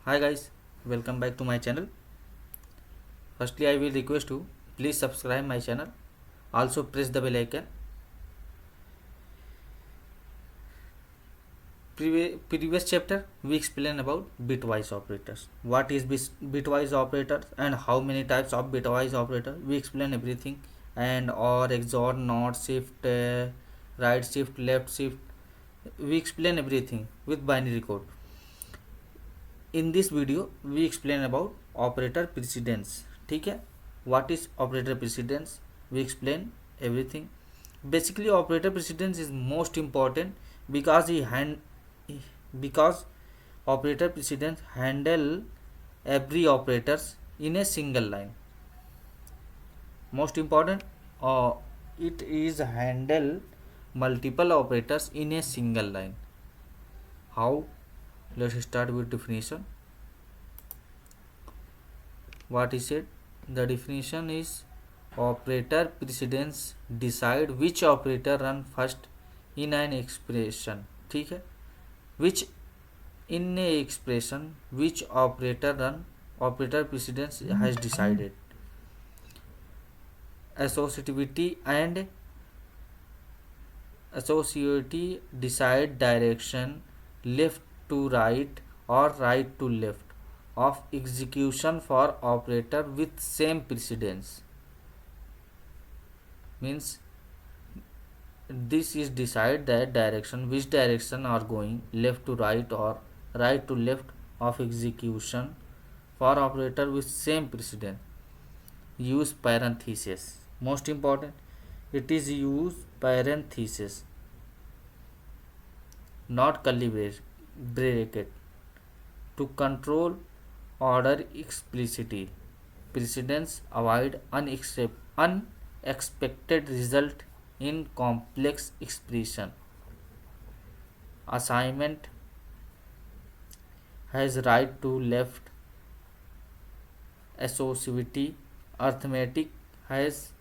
Hi guys, welcome back to my channel. Firstly, I will request you please subscribe my channel. Also press the bell icon. Previous chapter we explain about bitwise operators. What is bitwise operators and how many types of bitwise operator? We explain everything and or XOR, NOT, shift, right shift, left shift. We explain everything with binary code. In this video we explain about operator precedence. ठीक है, what is operator precedence? We explain everything. Basically operator precedence is most important because operator precedence handle every operators in a single line. Most important, it is handle multiple operators in a single line. How? Let's start with definition. What is it? The definition is operator precedence decide which operator run first in an expression. ठीक है, which in a expression which operator run, operator precedence has decided. Associativity and associativity decide direction left to right or right to left of execution for operator with same precedence. Means this is decide that direction, which direction are going left to right or right to left of execution for operator with same precedence. Use parenthesis. Most important, it is use parenthesis, not curly bracket, to control order explicitly. Precedence avoid unexpected result in complex expression. Assignment has right to left. Associativity, arithmetic has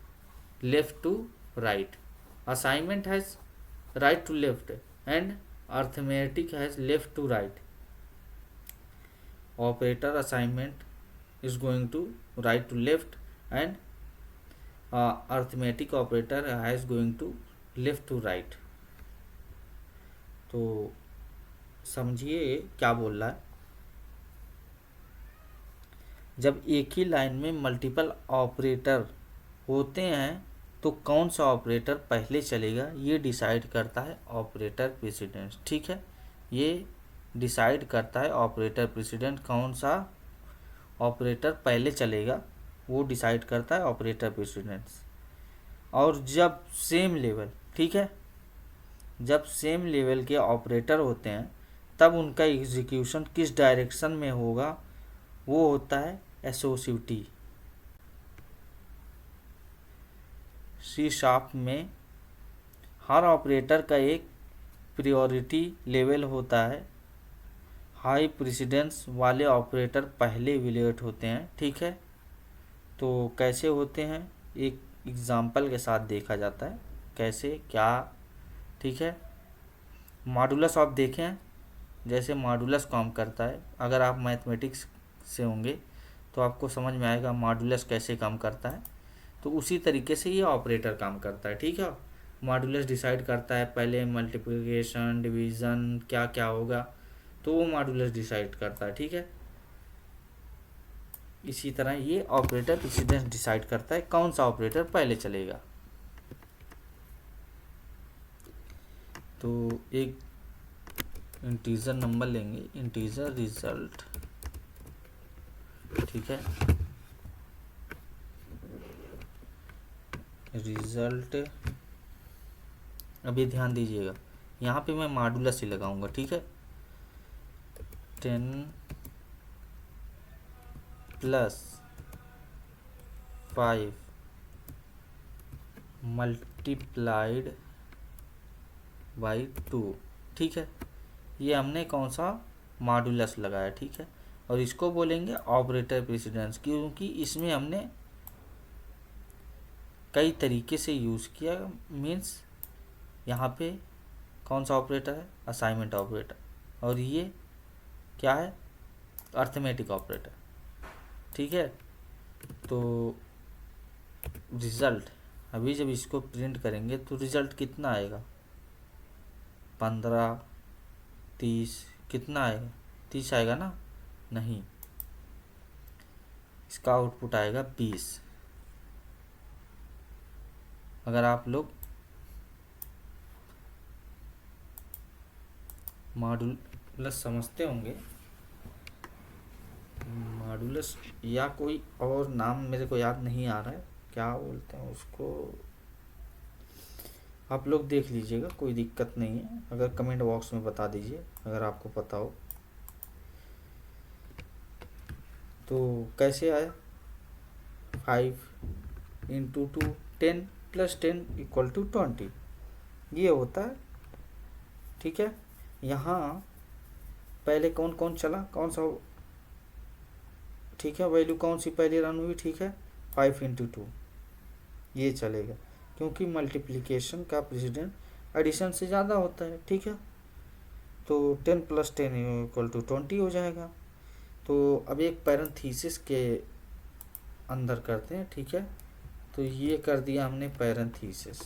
left to right. Assignment has right to left and arithmetic has left to right. Operator assignment is going to right to left and arithmetic operator is going to left to right. तो समझिए क्या बोल रहा है. जब एक ही line में multiple operator होते हैं तो कौन सा ऑपरेटर पहले चलेगा ये डिसाइड करता है ऑपरेटर प्रेसिडेंस. ठीक है, ये डिसाइड करता है ऑपरेटर प्रेसिडेंट, कौन सा ऑपरेटर पहले चलेगा वो डिसाइड करता है ऑपरेटर प्रेसिडेंस. और जब सेम लेवल, ठीक है, जब सेम लेवल के ऑपरेटर होते हैं तब उनका एग्जीक्यूशन किस डायरेक्शन में होगा वो होता है एसोसिएटिव. सी शार्प में हर ऑपरेटर का एक प्रायोरिटी लेवल होता है. हाई प्रेसिडेंस वाले ऑपरेटर पहले इवैल्यूएट होते हैं. ठीक है, तो कैसे होते हैं एक एग्जांपल के साथ देखा जाता है कैसे क्या. ठीक है, मॉडुलस आप देखें जैसे मॉडुलस काम करता है. अगर आप मैथमेटिक्स से होंगे तो आपको समझ में आएगा मॉडुलस कैसे काम करता है. तो उसी तरीके से ये ऑपरेटर काम करता है. ठीक है, मॉडुलस डिसाइड करता है पहले मल्टीप्लिकेशन डिवीज़न क्या क्या होगा तो वो मॉडुलस डिसाइड करता है. ठीक है, इसी तरह ये ऑपरेटर प्रेसिडेंस डिसाइड करता है कौन सा ऑपरेटर पहले चलेगा. तो एक इंटीजर नंबर लेंगे, इंटीजर रिजल्ट. ठीक है, रिजल्ट. अभी ध्यान दीजिएगा यहाँ पे मैं मॉडुलस ही लगाऊंगा. ठीक है, 10 + 5 × 2. ठीक है, ये हमने कौन सा मॉडुलस लगाया. ठीक है, और इसको बोलेंगे ऑपरेटर प्रेसिडेंस क्योंकि इसमें हमने कई तरीके से यूज़ किया. मीन्स यहाँ पे कौन सा ऑपरेटर है, असाइनमेंट ऑपरेटर, और ये क्या है अर्थमेटिक ऑपरेटर। ठीक है, तो रिज़ल्ट अभी जब इसको प्रिंट करेंगे तो रिज़ल्ट कितना आएगा, 15, 30, कितना आएगा, 30 आएगा ना, नहीं, इसका आउटपुट आएगा 20। अगर आप लोग मॉडुलस समझते होंगे, मॉडुलस या कोई और नाम मेरे को याद नहीं आ रहा है, क्या बोलते हैं उसको, आप लोग देख लीजिएगा, कोई दिक्कत नहीं है, अगर कमेंट बॉक्स में बता दीजिए अगर आपको पता हो। तो कैसे आया, 5 इंटू 2 10 प्लस 10 इक्वल टू 20, ये होता है। ठीक है, यहाँ पहले कौन कौन चला, कौन सा, ठीक है, वैल्यू कौन सी पहले रन हुई, ठीक है, 5 इंटू 2 ये चलेगा, क्योंकि मल्टीप्लिकेशन का प्रेसिडेंट एडिशन से ज़्यादा होता है। ठीक है, तो 10 प्लस 10 इक्वल टू 20 हो जाएगा। तो अब एक पैरेंथीसिस के अंदर करते हैं। ठीक है, तो ये कर दिया हमने पैरेंथीसिस,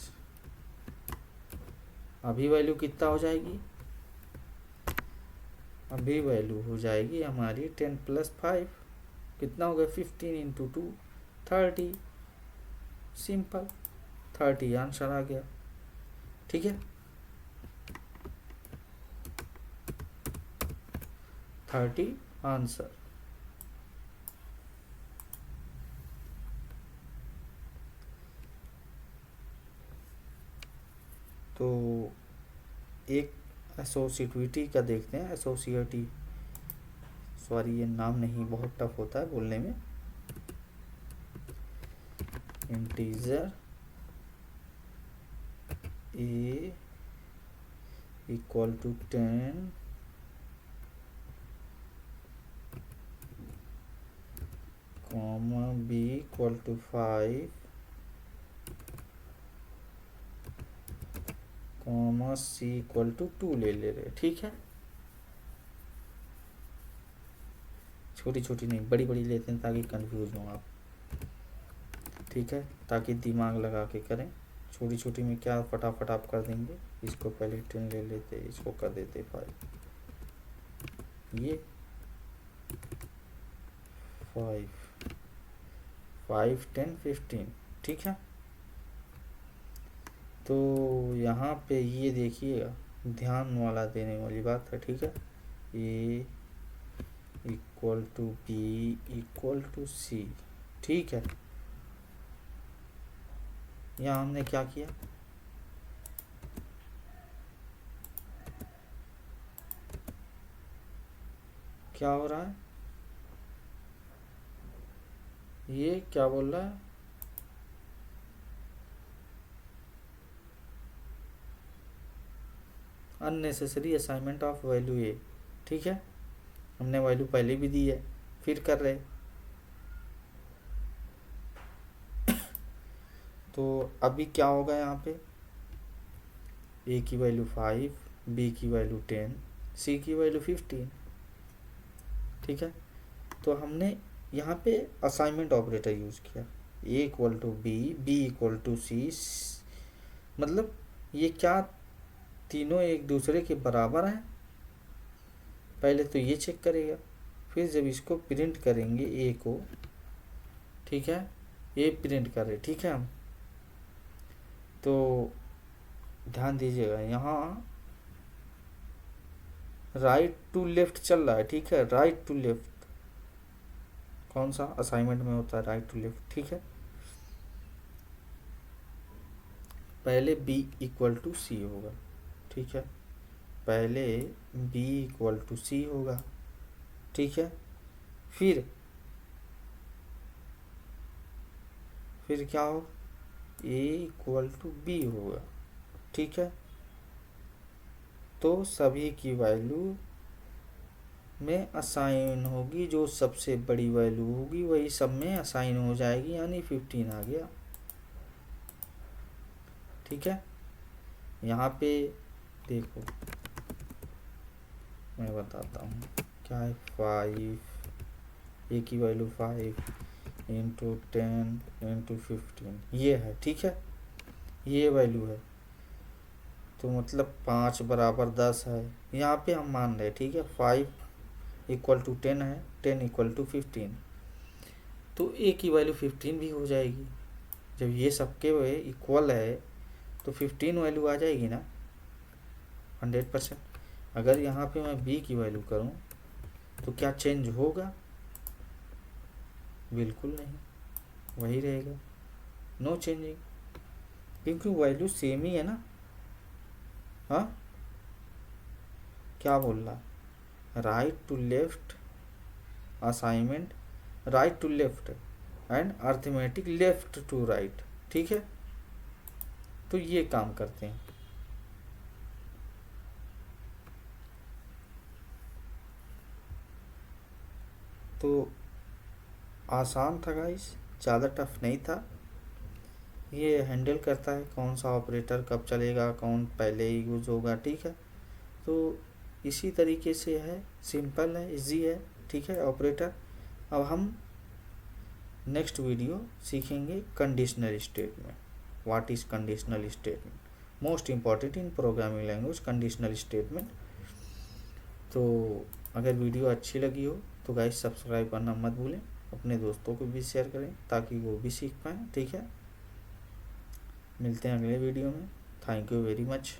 अभी वैल्यू कितना हो जाएगी, अभी वैल्यू हो जाएगी हमारी 10 प्लस 5 कितना हो गया, 15 इंटू 2 30, सिंपल 30 आंसर आ गया। ठीक है, 30 आंसर। तो एक एसोसिएटिविटी का देखते हैं, एसोसिएटिव, सॉरी ये नाम नहीं, बहुत टफ होता है बोलने में। Integer a equal to 10 comma b equal to 5 comma c equal to 2 ले रहे। ठीक है, छोटी छोटी नहीं, बड़ी बड़ी लेते हैं ताकि कंफ्यूज हो आप। ठीक है, ताकि दिमाग लगा के करें, छोटी छोटी में क्या फटाफट आप कर देंगे। इसको पहले 10 ले लेते, इसको कर देते 5, ये 5 5 10 15। ठीक है, तो यहाँ पे ये देखिएगा, ध्यान वाला देने वाली बात है। ठीक है, A equal to B equal to C. ठीक है, यहाँ हमने क्या किया, क्या हो रहा है, ये क्या बोल रहा है, अननेसेसरी असाइनमेंट ऑफ वैल्यू ए। ठीक है, हमने वैल्यू पहले भी दी है, फिर कर रहे। तो अभी क्या होगा, यहाँ पे ए की वैल्यू 5, बी की वैल्यू 10, सी की वैल्यू 15। ठीक है, तो हमने यहाँ पे असाइनमेंट ऑपरेटर यूज़ किया, A equal to B, B equal to C, मतलब ये क्या, तीनों एक दूसरे के बराबर हैं, पहले तो ये चेक करेगा, फिर जब इसको प्रिंट करेंगे ए को, ठीक है, ए प्रिंट कर रहे। ठीक है, हम तो ध्यान दीजिएगा, यहाँ राइट टू लेफ्ट चल रहा है। ठीक है, राइट टू लेफ्ट कौन सा असाइनमेंट में होता है, राइट टू लेफ्ट। ठीक है, पहले b इक्वल टू सी होगा। ठीक है, पहले b इक्वल टू सी होगा। ठीक है, फिर क्या हो, a इक्वल टू बी होगा। ठीक है, तो सभी की वैल्यू में असाइन होगी, जो सबसे बड़ी वैल्यू होगी वही सब में असाइन हो जाएगी, यानी 15 आ गया। ठीक है, यहाँ पे देखो मैं बताता हूँ क्या है 5, ए की वैल्यू 5 इंटू 10 इंटू 15 ये है, ठीक है, ये वैल्यू है। तो मतलब 5 बराबर 10 है, यहाँ पे हम मान रहे, ठीक है, 5 इक्वल टू 10 है, 10 इक्वल टू 15, तो ए की वैल्यू 15 भी हो जाएगी। जब ये सबके इक्वल है तो 15 वैल्यू आ जाएगी ना 100%। अगर यहाँ पे मैं बी की वैल्यू करूँ तो क्या चेंज होगा? बिल्कुल नहीं, वही रहेगा, नो चेंजिंग, क्योंकि वैल्यू सेम ही है ना। हाँ, क्या बोल रहा, right to left assignment, right to left and arithmetic left to right, ठीक है, तो ये काम करते हैं। तो आसान था गाइस, ज़्यादा टफ नहीं था। ये हैंडल करता है कौन सा ऑपरेटर कब चलेगा, कौन पहले यूज़ होगा, ठीक है। तो इसी तरीके से है, सिंपल है, इजी है, ठीक है ऑपरेटर। अब हम नेक्स्ट वीडियो सीखेंगे conditional statement. What is conditional statement, most important in programming language conditional statement. तो अगर वीडियो अच्छी लगी हो तो गाइस सब्सक्राइब करना मत भूलें, अपने दोस्तों को भी शेयर करें ताकि वो भी सीख पाएँ, ठीक है। मिलते हैं अगले वीडियो में, थैंक यू वेरी मच।